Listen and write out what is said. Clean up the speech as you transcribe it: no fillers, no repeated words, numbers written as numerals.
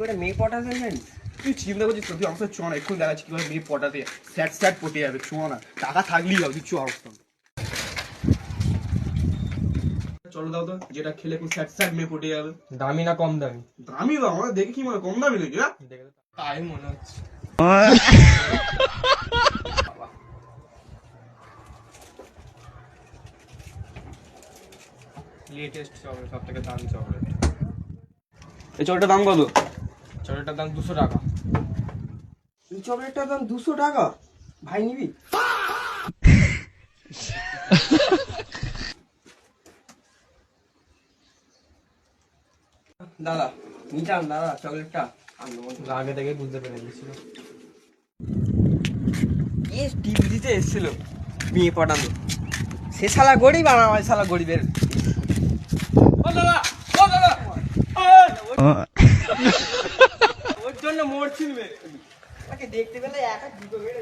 করে মেয়ে পটাতে জানিস? তুই চিন্তা করছিস তুই আমার সাথে চ না, এক্ষুনি দেখাচ্ছি কিভাবে মেয়ে পটাতে স্যাট স্যাট পটে যাবে। চ না, টাকা থাকলেই হবে, তুই চ আমার সঙ্গে। চলো দাও তো, যেটা খেলে খুব স্যাট স্যাট মেয়ে পটে যাবে। দামি না কম দামি? দামি দাও, আমাদের দেখে কি মনে হয় কম দামি নাকি? হ্যাঁ দেখে তো তাই মনে হচ্ছে। লেটেস্ট চকলেট, সব থেকে দামি চকলেট। এই চকলেটটার দাম কত? চকলেটটার দাম 200 টাকা। এই চকলেটটার দাম 200 টাকা? ভাই নিবি? দাদা নিতাম দাদা চকলেটটা। আগে থেকে বুঝতে পেরে গেছিল। টিপ দিতে এসেছিল মেয়ে পটানো, সে শালা গরিব আর আমার শালা গরিবের। ও দাদা, ও দাদা, ওর জন্য মরছি তাকে দেখতে পেলে একা দুটো বেড়ে